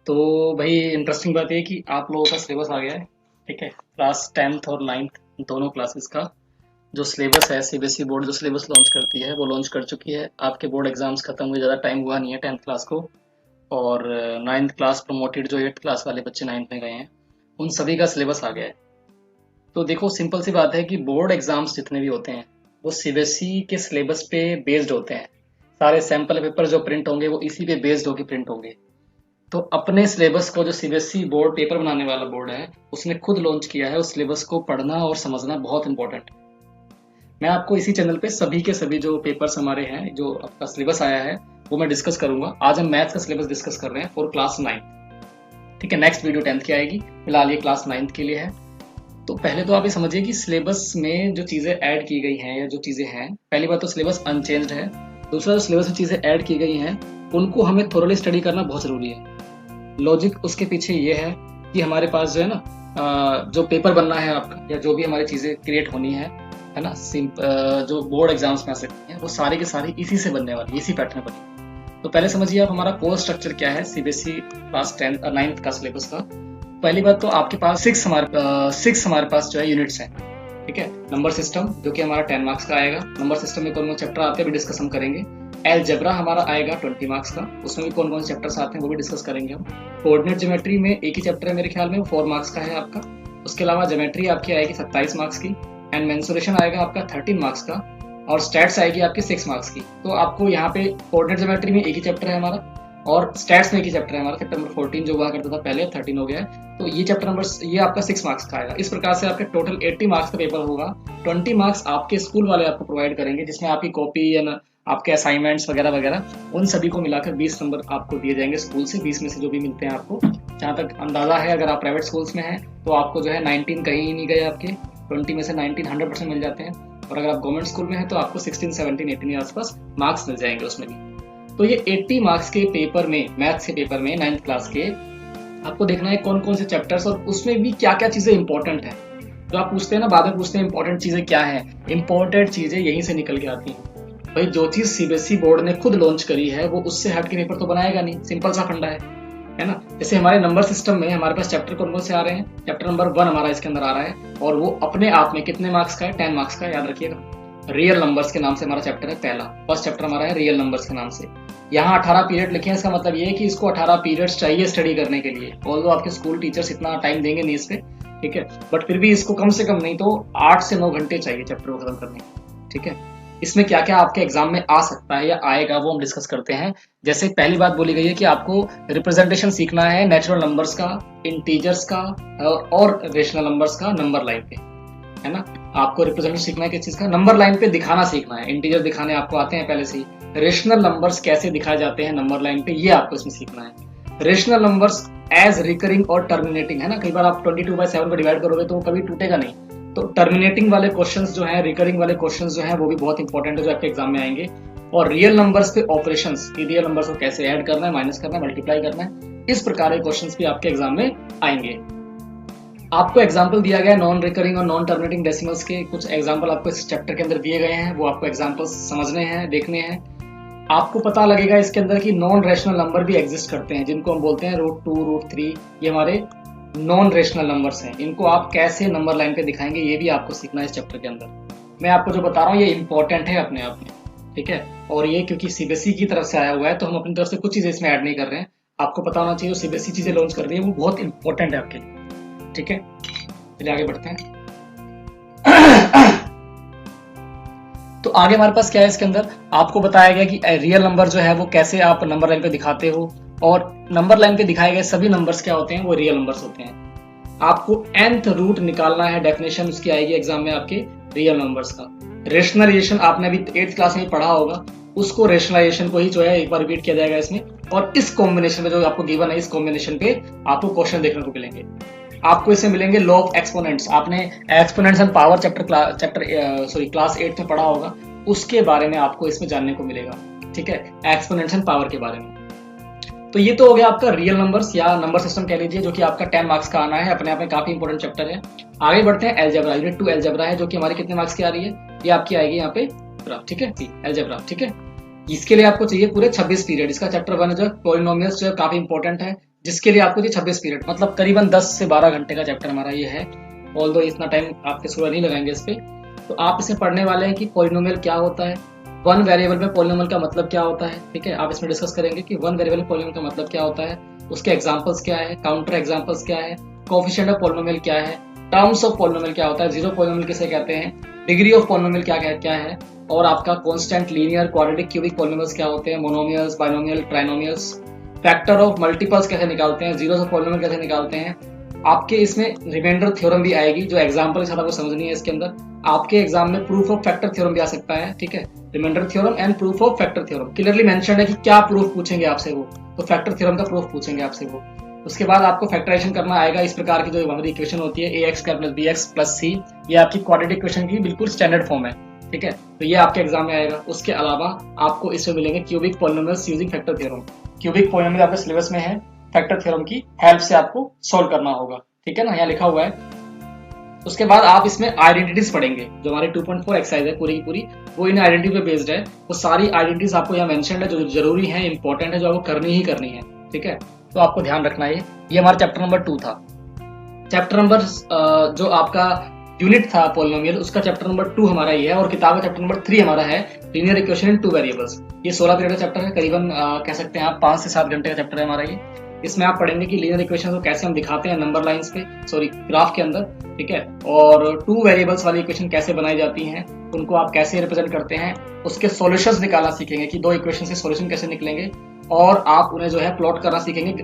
तो भाई इंटरेस्टिंग बात ये है कि आप लोगों का सिलेबस आ गया है। ठीक है, क्लास 10th और 9th दोनों क्लासेस का जो सिलेबस है, सीबीएसई बोर्ड जो सिलेबस लॉन्च करती है वो लॉन्च कर चुकी है। आपके बोर्ड एग्जाम्स खत्म हुए, ज़्यादा टाइम हुआ नहीं है 10th क्लास को। और 9th क्लास प्रमोटेड जो 8th क्लास वाले बच्चे 9th में गए हैं, उन सभी का सिलेबस आ गया है। तो देखो, सिंपल सी बात है कि बोर्ड एग्जाम्स जितने भी होते हैं वो सीबीएसई के सिलेबस पे बेस्ड होते हैं। सारे सैंपल पेपर जो प्रिंट होंगे वो इसी पे बेस्ड होकर प्रिंट होंगे। तो अपने सिलेबस को जो सीबीएसई बोर्ड पेपर बनाने वाला बोर्ड है उसने खुद लॉन्च किया है, उस सिलेबस को पढ़ना और समझना बहुत इंपॉर्टेंट है। मैं आपको इसी चैनल पे सभी के सभी जो पेपर्स हमारे हैं, जो आपका सिलेबस आया है, वो मैं डिस्कस करूंगा। आज हम मैथ्स का सिलेबस डिस्कस कर रहे हैं फॉर क्लास 9। ठीक है, नेक्स्ट वीडियो 10th की आएगी, फिलहाल ये क्लास 9th के लिए है। तो पहले तो आप ये समझिए कि सिलेबस में जो चीजें ऐड की गई हैं या जो चीजें हैं, पहली बात तो सिलेबस अनचेंज्ड है। दूसरा, जो सिलेबस में चीजें ऐड की गई हैं उनको हमें थोरली स्टडी करना बहुत जरूरी है। लॉजिक उसके पीछे ये है कि हमारे पास जो है ना, जो पेपर बनना है आपका या जो भी हमारी चीजें क्रिएट होनी है ना, जो बोर्ड एग्जाम्स में आ सकती हैं वो सारी की सारी इसी से बनने वाली, इसी पैटर्न पर बनी। तो पहले समझिए आप हमारा कोर्स स्ट्रक्चर क्या है सीबीएसई क्लास 10 9th का सिलेबस का। पहली बात तो आपके पास सिक्स हमारे पास जो है यूनिट्स हैं। ठीक है, नंबर सिस्टम जो कि हमारा 10 मार्क्स का आएगा। नंबर सिस्टम में कौन कौन चैप्टर आते हैं भी डिस्कस हम करेंगे। एलजेब्रा हमारा आएगा 20 मार्क्स का, उसमें भी कौन कौन से चैप्टर्स आते हैं वो भी डिस्कस करेंगे हम। कोऑर्डिनेट ज्योमेट्री में एक ही चैप्टर है मेरे ख्याल में, 4 मार्क्स का है आपका। उसके अलावा ज्योमेट्री आपकी आएगी 27 मार्क्स की, एंड मेंसुरेशन आएगा आपका 13 मार्क्स का, और स्टैट्स आएगी आपकी 6 मार्क्स की। तो आपको यहाँ पे कोऑर्डिनेट ज्योमेट्री में एक ही चैप्टर है हमारा, और स्टैट्स में एक ही चैप्टर है हमारा, चैप्टर नंबर 14 जो हुआ करता था पहले, 13 हो गया है। तो ये चैप्टर नंबर ये आपका 6 मार्क्स का आएगा। इस प्रकार से आपके टोटल 80 मार्क्स का पेपर होगा। 20 मार्क्स आपके स्कूल वाले आपको प्रोवाइड करेंगे, जिसमें आपकी कॉपी या आपके असाइनमेंट्स वगैरह वगैरह, उन सभी को मिलाकर 20 नंबर आपको दिए जाएंगे स्कूल से। 20 में से जो भी मिलते हैं आपको, जहाँ तक अंदाजा है, अगर आप प्राइवेट स्कूल्स में हैं तो आपको जो है 19 कहीं नहीं गए आपके, 20 में से 19 100% मिल जाते हैं। और अगर आप गवर्नमेंट स्कूल में हैं तो आपको 16 17 18 के आसपास मार्क्स मिल जाएंगे उसमें भी। तो ये 80 मार्क्स के पेपर में, मैथ्स के पेपर में 9th क्लास के, आपको देखना है कौन कौन से चैप्टर्स और उसमें भी क्या क्या चीजें इंपॉर्टेंट है। जो आप पूछते हैं ना, बाद में पूछते हैं इंपॉर्टेंट चीजें क्या है, इंपॉर्टेंट चीजें यहीं से निकल के आती हैं। भाई जो चीज सीबीएसई बोर्ड ने खुद लॉन्च करी है वो उससे हट के पेपर तो बनाएगा नहीं, सिंपल सा फंडा है ना। जैसे हमारे नंबर सिस्टम में हमारे पास चैप्टर कौन कौन से आ रहे हैं, चैप्टर नंबर 1 हमारा इसके अंदर आ रहा है, और वो अपने आप में कितने मार्क्स का है, 10 मार्क्स का, याद रखिएगा। रियल नंबर्स के नाम से हमारा चैप्टर है, पहला फर्स्ट चैप्टर हमारा है रियल नंबर्स के नाम से। यहाँ 18 पीरियड लिखे हैं, इसका मतलब ये है कि इसको 18 पीरियड्स चाहिए स्टडी करने के लिए। ऑल्दो आपके स्कूल टीचर्स इतना टाइम देंगे नहीं इस पे, ठीक है, बट फिर भी इसको कम से कम नहीं तो 8 से 9 घंटे चाहिए चैप्टर को खत्म करने। ठीक है, इसमें क्या क्या आपके एग्जाम में आ सकता है या आएगा वो हम डिस्कस करते हैं। जैसे पहली बात बोली गई है कि आपको रिप्रेजेंटेशन सीखना है नेचुरल नंबर्स का, इंटीजर्स का और रेशनल नंबर्स का नंबर लाइन पे, है ना। आपको रिप्रेजेंटेशन सीखना है किस चीज का, नंबर लाइन पे दिखाना सीखना है। इंटीजर दिखाने आपको आते हैं पहले से ही, रेशनल नंबर्स कैसे दिखाए जाते हैं नंबर लाइन पे, ये आपको इसमें सीखना है। रेशनल नंबर्स एज रिकरिंग और टर्मिनेटिंग, है ना। कई बार आप 22/7 को डिवाइड करोगे तो वो कभी टूटेगा नहीं। तो टर्मिनेटिंग वाले क्वेश्चंस जो है, रिकरिंग वाले क्वेश्चंस जो है, वो भी बहुत इंपॉर्टेंट है जो आपके एग्जाम में आएंगे। और रियल नंबर्स पे ऑपरेशंस, कि रियल नंबर्स को कैसे ऐड करना है, माइनस करना है, मल्टीप्लाई करना है, इस प्रकार के क्वेश्चंस भी आपके एग्जाम में आएंगे। आपको एग्जाम्पल दिया गया है नॉन रिकरिंग और नॉन टर्मिनेटिंग डेसिमल्स के, कुछ एग्जाम्पल आपको इस चैप्टर के अंदर दिए गए हैं, वो आपको एग्जाम्पल्स समझने हैं, देखने हैं। आपको पता लगेगा इसके अंदर कि नॉन रेशनल नंबर भी एग्जिस्ट करते हैं, जिनको हम बोलते हैं √2 √3, ये हमारे नॉन रेशनल नंबर्स हैं। इनको आप कैसे नंबर लाइन पे दिखाएंगे ये भी आपको सीखना है इस चैप्टर के अंदर। मैं आपको जो बता रहा हूँ ये इंपॉर्टेंट है अपने आप में, ठीक है। और ये क्योंकि सीबीएसई की तरफ से आया हुआ है तो हम अपनी तरफ से कुछ चीजें इसमें ऐड नहीं कर रहे हैं। आपको पता होना चाहिए जो सीबीएसई चीजें लॉन्च कर रही है वो बहुत इंपॉर्टेंट है आपके लिए, ठीक है। चलिए आगे बढ़ते हैं। तो आगे हमारे पास क्या है इसके अंदर, आपको बताया गया कि रियल नंबर जो है वो कैसे आप नंबर लाइन पे दिखाते हो, और नंबर लाइन पे दिखाए गए सभी नंबर्स क्या होते हैं, वो रियल नंबर्स होते हैं। आपको nth रूट निकालना है, डेफिनेशन उसकी आएगी एग्जाम में आपके रियल नंबर्स का। रेशनलाइजेशन आपने अभी 8th क्लास में पढ़ा होगा, उसको रेशनलाइजेशन को ही जो है एक बार रिपीट किया जाएगा इसमें। और इस कॉम्बिनेशन में जो आपको गिवन है, इस कॉम्बिनेशन पे आपको क्वेश्चन देखने को मिलेंगे। आपको इसमें मिलेंगे लॉ ऑफ एक्सपोनेंट्स, आपने एक्सपोनेंट्स एंड पावर क्लास 8 में पढ़ा होगा, उसके बारे में आपको इसमें जानने को मिलेगा, ठीक है, एक्सपोनेंट्स एंड पावर के बारे में। तो ये तो हो गया आपका रियल नंबर्स या नंबर सिस्टम कह लीजिए, जो कि आपका 10 मार्क्स का आना है, अपने आप में काफी इंपॉर्टेंट चैप्टर है। आगे बढ़ते हैं, एलजेब्रा, यूनिट 2 एलजेब्रा है, जो कि हमारी कितने मार्क्स की आ रही है, ये आपकी आएगी यहाँ पे, ठीक है, एलजेब्रा, ठीक है। इसके लिए आपको चाहिए पूरे 26 पीरियड। इसका चैप्टर 1 जो पॉलिनोमियल्स जो है काफी इंपॉर्टेंट है, जिसके लिए आपको 26 पीरियड, मतलब करीबन 10 से 12 घंटे का चैप्टर हमारा ये है। ऑल्दो इतना टाइम आपके स्टूडेंट नहीं लगाएंगे इस पे। तो आप इसे पढ़ने वाले हैं कि पॉलिनोमियल क्या होता है, वन वेरिएबल में पॉलिनोमियल का मतलब क्या होता है, ठीक है। आप इसमें डिस्कस करेंगे कि वन वेरिएबल में पॉलिनोमियल का मतलब क्या होता है, उसके एग्जांपल्स क्या है, काउंटर एग्जांपल्स क्या है, कोएफिशिएंट ऑफ पॉलिनोमियल क्या है, टर्म्स ऑफ पॉलिनोमियल क्या होता है, जीरो पॉलिनोमियल किसे कहते हैं, डिग्री ऑफ पॉलिनोमियल क्या है, और आपका constant, linear, quadratic, cubic polynomials क्या होते हैं, monomials, binomial, trinomials, factor of multiples कैसे निकालते हैं, जीरो ऑफ पॉलिनोमियल कैसे निकालते हैं। आपके इसमें रिमाइंडर थ्योरम भी आएगी, जो एग्जांपल के साथ आपको समझनी है। इसके अंदर आपके एग्जाम में प्रूफ ऑफ फैक्टर थ्योरम भी आ सकता है, ठीक है। Remainder theorem and proof of factor theorem clearly mention है कि क्या प्रूफ पूछेंगे आपसे, वो तो फैक्टर थ्योरम का प्रूफ पूछेंगे आपसे वो। उसके बाद आपको फैक्टराइजेशन करना आएगा। इस प्रकार की जो हमारी इक्वेशन होती है ax square plus bx plus c, ये आपकी क्वाड्रेटिक इक्वेशन की बिल्कुल स्टैंडर्ड फॉर्म है, ठीक है। तो ये आपके एग्जाम में आएगा। उसके अलावा आपको इसमें मिलेंगे cubic polynomials using factor theorem. Cubic polynomial आपके सिलेबस में है, फैक्टर थ्योरम की हेल्प से आपको सोल्व करना होगा, ठीक है ना, यहाँ लिखा हुआ है। उसके बाद आप इसमें आइडेंटिटीज पढ़ेंगे। जो हमारी 2.4 एक्सरसाइज है पूरी की पूरी, वो इन आइडेंटिटी पे बेस्ड है। वो सारी आइडेंटिटीज आपको यहाँ मेंशन है, जो जरूरी है, इंपॉर्टेंट है, जो आपको करनी ही करनी है, ठीक है। तो आपको ध्यान रखना है। ये हमारा चैप्टर नंबर 2 था। चैप्टर नंबर जो आपका यूनिट था पॉलिनोमियल, उसका चैप्टर नंबर 2 हमारा ये है, और किताब का चैप्टर नंबर 3 हमारा है linear equation in two variables. ये 16 पीरियड का चैप्टर है, करीबन कह सकते हैं आप 5 से 7 घंटे का चैप्टर है हमारा ये। इसमें आप पढ़ेंगे कि लीनियर इक्वेशन को कैसे हम दिखाते हैं नंबर लाइंस पे, सॉरी ग्राफ के अंदर, ठीक है। और टू वेरिएबल्स वाली इक्वेशन कैसे बनाई जाती हैं, उनको आप कैसे रिप्रेजेंट करते हैं, उसके सॉल्यूशंस निकालना सीखेंगे कि दो इक्वेशन से सॉल्यूशन कैसे निकलेंगे, और आप उन्हें जो है प्लॉट करना सीखेंगे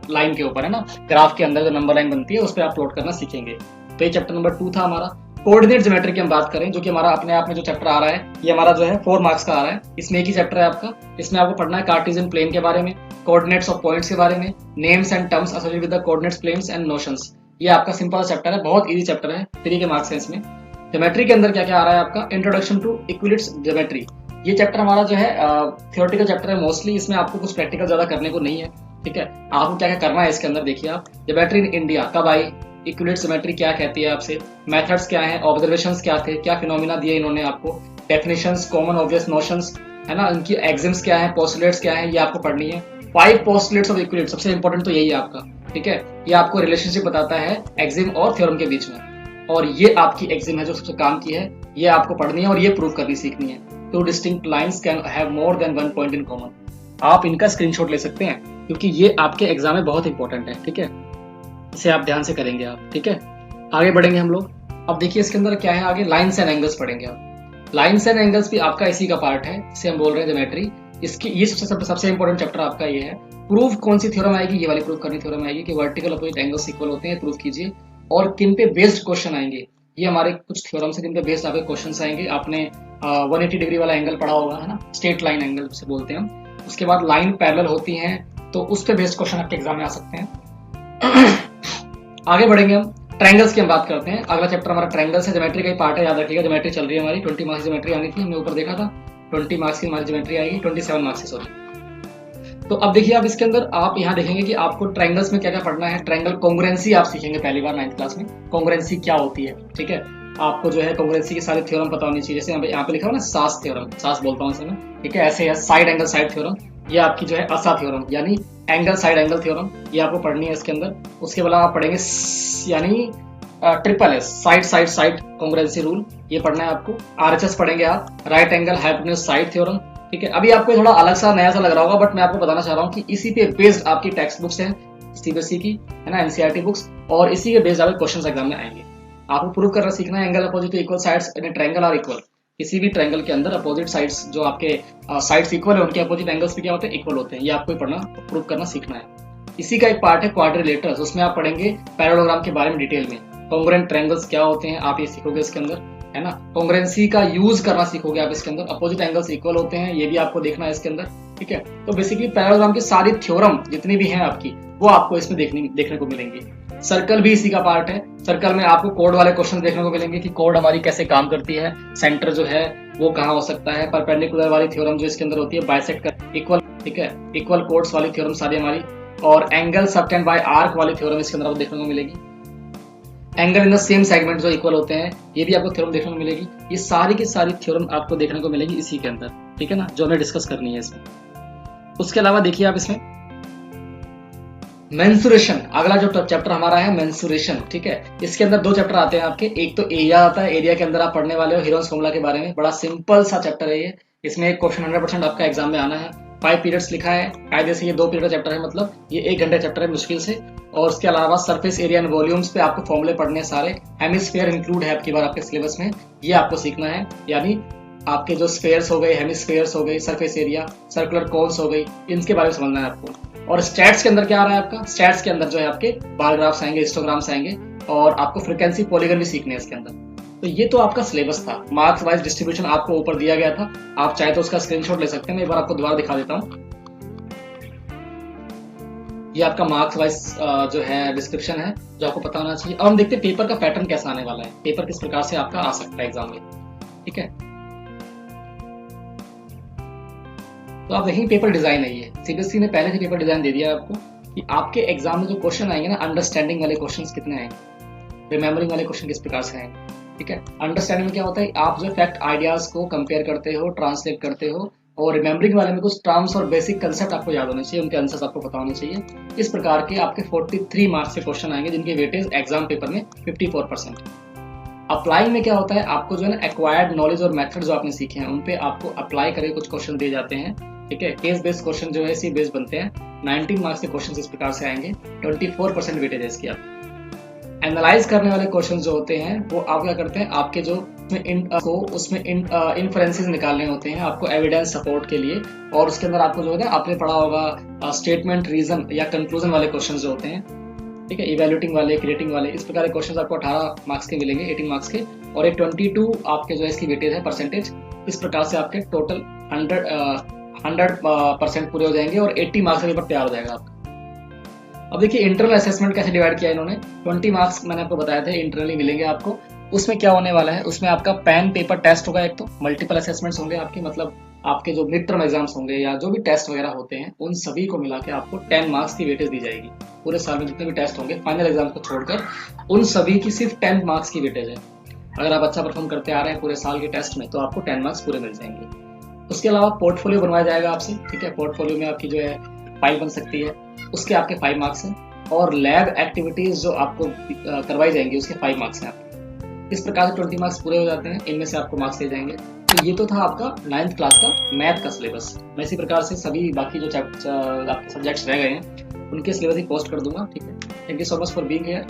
लाइन के ऊपर, है ना, ग्राफ के अंदर जो नंबर लाइन बनती है उस पर आप प्लॉट करना सीखेंगे। तो ये चैप्टर नंबर 2 था हमारा। कोऑर्डिनेट ज्योमेट्री की हम बात करें, जो कि हमारा अपने आप में जो चैप्टर आ रहा है, ये हमारा जो है 4 मार्क्स का आ रहा है। इसमें एक ही चैप्टर है आपका। इसमें आपको पढ़ना है कार्टेशियन प्लेन के बारे में, कोऑर्डिनेट्स ऑफ पॉइंट्स के बारे में, names and terms associated with the coordinates, planes and notions. ये आपका सिंपल चैप्टर है, बहुत इजी चैप्टर है, 3 के मार्क्स है इसमें। ज्योमेट्री के अंदर क्या क्या आ रहा है आपका, इंट्रोडक्शन टू इक्विलिट्स ज्योमेट्री। ये चैप्टर हमारा जो है थियोरेटिकल चैप्टर है मोस्टली। इसमें आपको कुछ प्रैक्टिकल ज्यादा करने को नहीं है, ठीक है। आपको क्या क्या करना है इसके अंदर देखिए आप। ज्योमेट्री इन इंडिया कब आई, इक्विलिट्स ज्योमेट्री क्या कहती है आपसे, मेथड्स क्या है, ऑब्जर्वेशंस क्या थे, क्या फिनोमिना दिए इन्होंने आपको, डेफिनेशंस, कॉमन ऑब्वियस नोशंस, है ना, इनकी एग्जिम्स क्या है, पोस्टुलेट्स क्या है, ये आपको पढ़नी है। 5 पोस्टुलेट्स ऑफ इक्विलिट्स, सबसे इंपॉर्टेंट तो यही है आपका, ठीक है। ये आपको रिलेशनशिप बताता है एक्सिम और थ्योरम के बीच में, और ये आपकी एक्सिम है जो सबसे काम की है, ये आपको पढ़नी है और ये प्रूव करनी सीखनी है। 2 distinct lines can have more than 1 point in common. आप इनका स्क्रीनशॉट ले सकते हैं, क्योंकि ये आपके एग्जाम में बहुत इंपॉर्टेंट है, ठीक है। इसे आप ध्यान से करेंगे आप, ठीक है। आगे बढ़ेंगे हम लोग। अब देखिए इसके अंदर क्या है, आगे लाइन्स एंड एंगल्स पढ़ेंगे आप। लाइन्स एंड एंगल्स भी आपका इसी का पार्ट है, जिसे हम बोल रहे हैं ज्योमेट्री। इसकी ये सबसे इंपॉर्टेंट चैप्टर आपका ये है। प्रूफ कौन सी थ्योरम आएगी, ये वाली प्रूफ करनी थ्योरम आएगी कि वर्टिकल अपोजिट एंगल्स इक्वल होते हैं, प्रूफ कीजिए। और किन पे बेस्ड क्वेश्चन आएंगे, ये हमारे कुछ थ्योरम से जिन पे बेस्ड आपके क्वेश्चन आएंगे। आपने 180 डिग्री वाला एंगल पढ़ा होगा, है ना, स्ट्रेट लाइन एंगल से बोलते हैं हम। उसके बाद लाइन पैरेलल होती हैं, तो उस पे बेस्ड क्वेश्चन आपके एग्जाम में आ सकते हैं। आगे बढ़ेंगे हम, ट्रायंगल्स की हम बात करते हैं। अगला चैप्टर हमारा ट्रायंगल्स है, ज्योमेट्री का ही पार्ट है, याद रखिएगा। ज्योमेट्री चल रही है हमारी, 20 मार्क्स ज्योमेट्री आनी थी, हमने ऊपर देखा था। 20 मार्क्स की हमारी ज्योमेट्री आएगी, 27 मार्क्स की, सॉरी। तो अब देखिए आप इसके अंदर आप यहाँ देखेंगे कि आपको ट्रायंगल्स में क्या क्या पढ़ना है। ट्रायंगल कॉन्ग्रुएंसी आप सीखेंगे पहली बार 9th क्लास में। कॉन्ग्रुएंसी क्या होती है, ठीक है। आपको जो है कॉन्ग्रुएंसी की सारी थ्योरम पता होनी चाहिए। जैसे यहाँ पे लिखा हुआ ना सास थ्योरम, सास बोलता हूँ इसे मैं, ठीक है। ऐसे है साइड एंगल साइड थ्योरम, ये आपकी जो है असा थ्योरम, यानी एंगल साइड एंगल थ्योरम, ये आपको पढ़नी है इसके अंदर। उसके बाद आप पढ़ेंगे यानी triple S, side side side congruency rule, ये पढ़ना है आपको। आरएचएस पढ़ेंगे आप, right angle hypotenuse side theorem, ठीक है। अभी आपको थोड़ा अलग सा नया सा लग रहा होगा, बट मैं आपको बताना चाह रहा हूँ कि इसी पे बेस्ड आपकी टेक्स्ट बुक्स हैं सीबीएसई की, है ना, एनसीईआरटी बुक्स, और इसी के बेस्ड आपके क्वेश्चन एग्जाम में आएंगे। आपको प्रूव करना सीखना है angle opposite equal sides in triangle are equal. किसी भी ट्रायंगल के अंदर अपोजिट साइड्स जो आपके साइड्स इक्वल है, उनके अपोजिट एंगल्स भी क्या होते हैं, इक्वल होते हैं। ये आपको पढ़ना, प्रूव करना सीखना है। इसी का एक पार्ट है क्वाड्रिलेटरल्स, उसमें आप पढ़ेंगे पैरेललोग्राम के बारे में डिटेल में। कॉन्ग्रुएंट ट्रायंगल्स क्या होते हैं आप ये सीखोगे इसके अंदर, है ना। कॉन्ग्रुएंसी का यूज करना सीखोगे आप इसके अंदर। अपोजिट एंगल्स इक्वल होते हैं, ये भी आपको देखना है इसके अंदर, ठीक है। तो बेसिकली पैरेललोग्राम की सारी थ्योरम जितनी भी हैं आपकी, वो आपको इसमें देखने को मिलेंगी। सर्कल भी इसी का पार्ट है। सर्कल में आपको कोड वाले क्वेश्चन देखने को मिलेंगे कि कोड हमारी कैसे काम करती है, सेंटर जो है वो कहाँ हो सकता है, परपेंडिकुलर वाली थ्योरम जो इसके अंदर होती है, बाइसेक्ट कर इक्वल, ठीक है, इक्वल कोड्स वाली थ्योरम सारी हमारी, और एंगल सबटेंड बाय आर्क वाली थ्योरम इसके अंदर आपको देखने को मिलेगी। Angle in the same segment जो इक्वल होते हैं, ये भी आपको थ्योरम देखने को मिलेगी। ये सारी की सारी थ्योरम आपको देखने को मिलेगी इसी के अंदर, ठीक है ना, जो हमें डिस्कस करनी है इसमें। उसके अलावा देखिए आप इसमें मेंसुरेशन, अगला जो चैप्टर हमारा है मेंसुरेशन, ठीक है। इसके अंदर दो चैप्टर आते हैं आपके, एक तो एरिया आता है, एरिया के अंदर आप पढ़ने वाले हो हीरोन्स फॉर्मूला के बारे में, बड़ा सिंपल सा चैप्टर है ये। इसमें एक क्वेश्चन 100% आपका एग्जाम में आना है। 5 पीरियड्स लिखा है, कायदे से ये 2 पीरियड का चैप्टर है, मतलब ये 1 घंटे चैप्टर है मुश्किल से। और उसके अलावा सरफेस एरिया एंड वॉल्यूम्स पे आपको फॉर्मूले पढ़ने हैं सारे। हेमिस्फीयर इंक्लूड है आपकी बार आपके सिलेबस में, ये आपको सीखना है। यानी आपके जो स्फेयर्स हो गए, हेमिस्फेयर्स हो गए, सरफेस एरिया, सर्कुलर कोन्स हो गई, इनके बारे में समझना है आपको। और स्टैट्स के अंदर क्या आ रहा है आपका, स्टैट्स के अंदर जो है आपके बार ग्राफ्स आएंगे, हिस्टोग्राम्स आएंगे, और आपको फ्रीक्वेंसी पॉलीगन भी सीखने हैं इसके अंदर। तो ये तो आपका सिलेबस था, मार्क्स वाइज डिस्ट्रीब्यूशन आपको ऊपर दिया गया था, आप चाहे तो उसका स्क्रीनशॉट ले सकते हैं। मैं एक बार आपको दोबारा दिखा देता हूँ। ये आपका मार्क्स वाइज जो है डिस्क्रिप्शन है, जो आपको पता होना चाहिए। अब हम देखते हैं पेपर का पैटर्न कैसा आने वाला है, पेपर किस प्रकार से आपका आ सकता है एग्जाम में, ठीक है। तो आप देखेंगे पेपर डिजाइन है ये, सीबीएसई ने पहले से पेपर डिजाइन दे दिया है आपको कि आपके एग्जाम में जो क्वेश्चन आएंगे ना, अंडरस्टैंडिंग वाले क्वेश्चन कितने आएंगे, रिमेम्बरिंग वाले क्वेश्चन किस प्रकार से आएंगे, ठीक है। अंडरस्टैंडिंग में क्या होता है, आप जो फैक्ट आइडियाज को कंपेयर करते हो, ट्रांसलेट करते हो, और रिमेम्बरिंग वाले में कुछ टर्म्स और बेसिक कंसेप्ट आपको याद होने चाहिए, उनके आंसर्स आपको पता होने चाहिए। इस प्रकार के आपके 43 मार्क्स के क्वेश्चन आएंगे, जिनके वेटेज एग्जाम पेपर में 54%। अप्लाई में क्या होता है, आपको जो है ना एक्वायर्ड नॉलेज और मेथड जो आपने सीखे हैं, उन पे आपको अप्लाई करके कुछ क्वेश्चन दिए जाते हैं, ठीक है। केस बेस्ड क्वेश्चन जो है इसी बेस्ड बनते हैं। 19 मार्क्स के क्वेश्चन इस प्रकार से आएंगे, 24% वेटेज है इसकी। आप एनालाइज करने वाले क्वेश्चन जो होते हैं वो आप क्या करते हैं, आपके जो उसमें इन्फ्रेंसेस निकालने होते हैं आपको एविडेंस सपोर्ट के लिए, और उसके अंदर आपको जो है आपने पढ़ा होगा स्टेटमेंट, रीजन या कंक्लूजन वाले क्वेश्चन जो होते हैं, ठीक है। इवेल्यूटिंग वाले, क्रिएटिंग वाले, इस प्रकार के क्वेश्चन आपको 18 मार्क्स के मिलेंगे, 18 मार्क्स के, और एक 22 आपके जो है इसकी वेटेज है परसेंटेज। इस प्रकार से आपके टोटल 100% पूरे हो जाएंगे और 80 मार्क्स का पेपर तैयार हो जाएगा आपका। अब देखिए इंटरनल असेसमेंट कैसे डिवाइड किया इन्होंने। 20 मार्क्स मैंने आपको बताया था इंटरनली मिलेंगे आपको। उसमें क्या होने वाला है, उसमें आपका पेन पेपर टेस्ट होगा, एक तो मल्टीपल असेसमेंट्स होंगे आपके, मतलब आपके जो मिड टर्म एग्जाम्स होंगे या जो भी टेस्ट वगैरह होते हैं, उन सभी को मिला के आपको 10 मार्क्स की वेटेज दी जाएगी। पूरे साल में जितने भी टेस्ट होंगे फाइनल एग्जाम को छोड़कर, उन सभी की सिर्फ 10 मार्क्स की वेटेज है। अगर आप अच्छा परफॉर्म करते आ रहे हैं पूरे साल के टेस्ट में, तो आपको 10 मार्क्स पूरे मिल जाएंगे। उसके अलावा पोर्टफोलियो बनवाया जाएगा आपसे, ठीक है। पोर्टफोलियो में आपकी जो है फाइल बन सकती है, उसके आपके 5 मार्क्स हैं, और लैब एक्टिविटीज जो आपको करवाई जाएंगी उसके 5 मार्क्स हैं आपके। इस प्रकार से 20 मार्क्स पूरे हो जाते हैं, इनमें से आपको मार्क्स दे जाएंगे। तो ये तो था आपका 9th क्लास का मैथ का सिलेबस। मैं इसी प्रकार से सभी बाकी जो आपके सब्जेक्ट्स रह गए हैं उनके सिलेबस ही पोस्ट कर दूंगा, ठीक है। Thank you so much for being here.